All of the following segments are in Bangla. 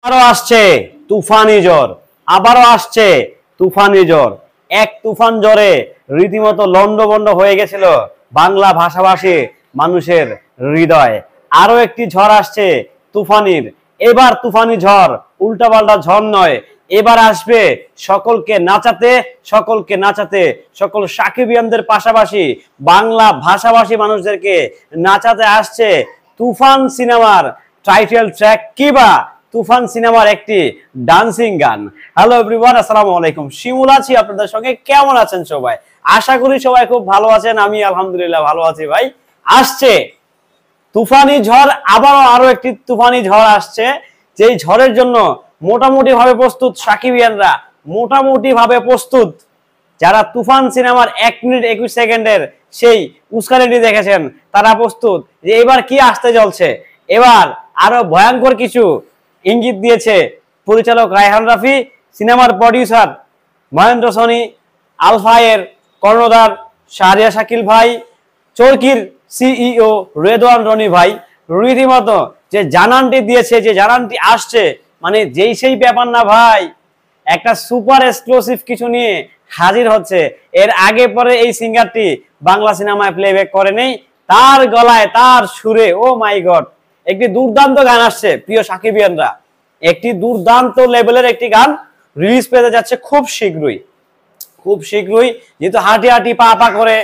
আবারও আসছে তুফানি ঝড়, আবারও আসছে তুফানি ঝড়। এক তুফান ঝড়ে রীতিমতো লন্ডভন্ড হয়ে গেছিল বাংলা ভাষাভাষী মানুষের হৃদয়। আরো একটি ঝড় আসছে তুফানির। এবার তুফানি ঝড় উল্টাপাল্টা ঝড় নয়, এবার আসবে সকলকে নাচাতে, সকলকে নাচাতে, সকল সাকিবিয়ানদের পাশাপাশি বাংলা ভাষাভাষী মানুষদেরকে নাচাতে আসছে তুফান সিনেমার টাইটেল ট্র্যাক কিবা তুফান সিনেমার একটি ডান্সিং গান। হ্যালো এভরিওয়ান, আসসালামু আলাইকুম। শিমুল আছি আপনাদের সঙ্গে। কেমন আছেন সবাই? আশা করি সবাই খুব ভালো আছেন। আমি আলহামদুলিল্লাহ ভালো আছি ভাই। আসছে তুফানি ঝড়, আরো একটি তুফানি ঝড় আসছে, যেই ঝড়ের জন্য মোটামুটি ভাবে প্রস্তুত সাকিবিয়ানরা, মোটামুটি ভাবে প্রস্তুত। যারা তুফান সিনেমার 1 মিনিট 21 সেকেন্ডের সেই উস্কানিটি দেখেছেন তারা প্রস্তুত যে এবার কি আসতে চলছে। এবার আরো ভয়ঙ্কর কিছু ইঙ্গিত দিয়েছে পরিচালক রায়হান রাফি, সিনেমার প্রডিউসার মহেন্দ্র সোনি, আলফায়ের কর্ণধার শাহরিয়ার শাকিল ভাই, চরকির সিইও রেদওয়ান রনি ভাই। রীতিমতো যে জানানটি দিয়েছে, যে জানানটি আসছে, মানে যেই সেই ব্যাপার না ভাই, একটা সুপার এক্সক্লুসিভ কিছু নিয়ে হাজির হচ্ছে। এর আগে পরে এই সিঙ্গারটি বাংলা সিনেমায় প্লেব্যাক করে নেই, তার গলায় তার সুরে ও মাই গড একটি দুর্দান্ত গান আসছে। প্রিয় সাকিবিয়ানরা, একটি দুর্দান্ত লেভেলের একটি গান রিলিজ পেতে যাচ্ছে খুব শীঘ্রই, খুব শীঘ্রই। যেহেতু হাঁটি হাঁটি পা পা করে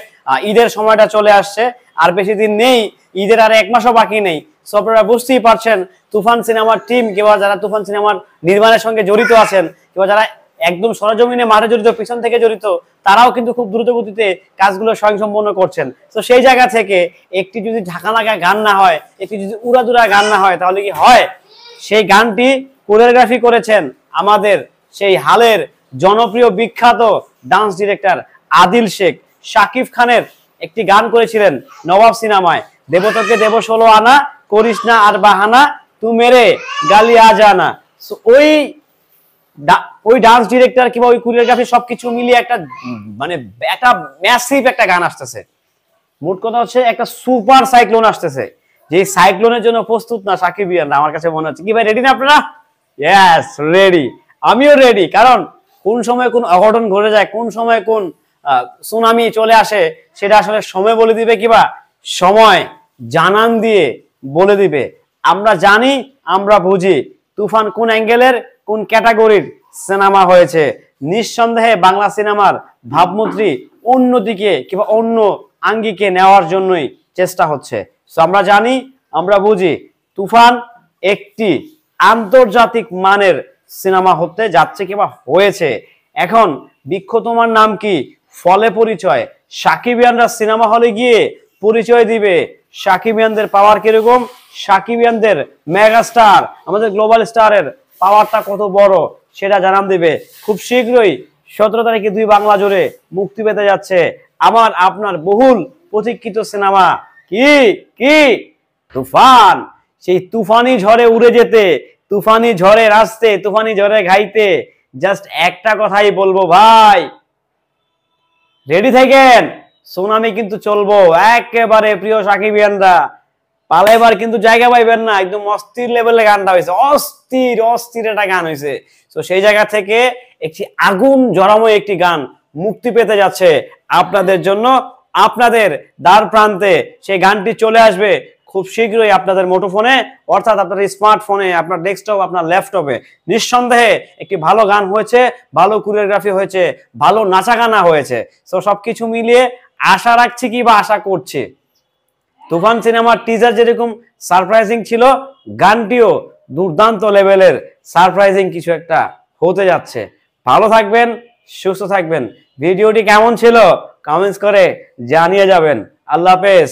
ঈদের সময়টা চলে আসছে, আর বেশি দিন নেই, ঈদের আর 1 মাসও বাকি নেই। সো আপনারা বুঝতেই পারছেন তুফান সিনেমার টিম কিংবা যারা তুফান সিনেমার নির্মাণের সঙ্গে জড়িত আছেন কিংবা যারা একদম সরজমিনে মাঠে জড়িত, পিছন থেকে জড়িত, তারাও কিন্তু খুব দ্রুত গতিতে কাজগুলো স্বয়ংসম্পন্ন করছেন। তো সেই জায়গা থেকে একটি যদি ঝাঁকানাকা গান না হয়, একটি যদি উড়াদুরা গান না হয়, তাহলে কি হয়? সেই গানটি কোরিওগ্রাফি করেছেন আমাদের সেই হালের জনপ্রিয় বিখ্যাত ডান্স ডিরেক্টর আদিল শেখ। শাকিব খানের একটি গান করেছিলেন নবাব সিনেমায়, দেবতকে দেব 16 আনা, করিস না আর বাহানা, তু মেরে গালি আ জানা। ওই ডান্স ডিরেক্টর কিংবা ওই কোরিওগ্রাফি সবকিছু মিলিয়ে একটা মানে একটা ম্যাসিভ একটা গান আসতেছে। মোট কথা হচ্ছে একটা সুপার সাইক্লোন আসতেছে, যে সাইক্লোনের জন্য প্রস্তুত না সাকিবিয়ানরা আমার কাছে মনে হচ্ছে। কি ভাই, রেডি না আপনারা? Yes, ready. আমিও রেডি। কারণ কোন সময় কোন অঘটন ঘটে যায়, কোন সময় কোন সুনামি চলে আসে, সেটা আসলে সময় বলে দিবে, কিবা সময় জানান দিয়ে বলে দিবে। আমরা জানি, আমরা বুঝি তুফান কোন অ্যাঙ্গেলের, কোন ক্যাটাগরির সিনেমা হয়েছে। নিঃসন্দেহে বাংলা সিনেমার ভাবমূর্তি অন্যদিকে কিংবা অন্য আঙ্গিকে নেওয়ার জন্যই চেষ্টা হচ্ছে। তো আমরা জানি, আমরা বুঝি তুফান একটি আন্তর্জাতিক মানের সিনেমা হতে যাচ্ছে কিংবা হয়েছে। এখন বৃক্ষ তোমার নাম কি, ফলে পরিচয়। সাকিবিয়ানরা সিনেমা হলে গিয়ে পরিচয় দিবে সাকিবিয়ানদের পাওয়ার কিরকম, সাকিবিয়ানদের মেগাস্টার, আমাদের গ্লোবাল স্টারের পাওয়ারটা কত বড়, সেটা জানান দিবে। খুব শীঘ্রই 17 তারিখে 2 বাংলা জুড়ে মুক্তি পেতে যাচ্ছে আমার আপনার বহুল প্রতীক্ষিত সিনেমা কি কি তুফান। সেই তুফানি ঝড়ে উড়ে যেতে, তুফানি ঝড়ে আসতে, তুফানি ঝড়ে গাইতে জাস্ট একটা কথাই বলবো ভাই, রেডি থাকেন। সুনামি কিন্তু চলবো একেবারে। প্রিয় সাকিবিয়ানরা, পালাইবার কিন্তু জায়গা পাইবেন না। একদম অস্থির লেভেলের গানটা হয়েছে, অস্থির অস্থির একটা গান হয়েছে। তো সেই জায়গা থেকে একটি আগুন জড়াময় একটি গান মুক্তি পেতে যাচ্ছে আপনাদের জন্য, আপনাদের দ্বার প্রান্তে সেই গানটি চলে আসবে খুব শীঘ্রই আপনাদের মুঠোফোনে, অর্থাৎ আপনার স্মার্টফোনে, আপনার ডেস্কটপ, আপনার ল্যাপটপে। নিঃসন্দেহে একটি ভালো গান হয়েছে, ভালো কোরিওগ্রাফি হয়েছে, ভালো নাচা গানা হয়েছে। তো সবকিছু মিলিয়ে আশা রাখছি কি বা আশা করছি তুফান সিনেমার টিজার যেরকম সারপ্রাইজিং ছিল, গানটিও দুর্দান্ত লেভেলের সারপ্রাইজিং কিছু একটা হতে যাচ্ছে। ভালো থাকবেন, সুস্থ থাকবেন। ভিডিওটি কেমন ছিল কমেন্টস করে জানিয়ে যাবেন। আল্লাহ হাফেজ।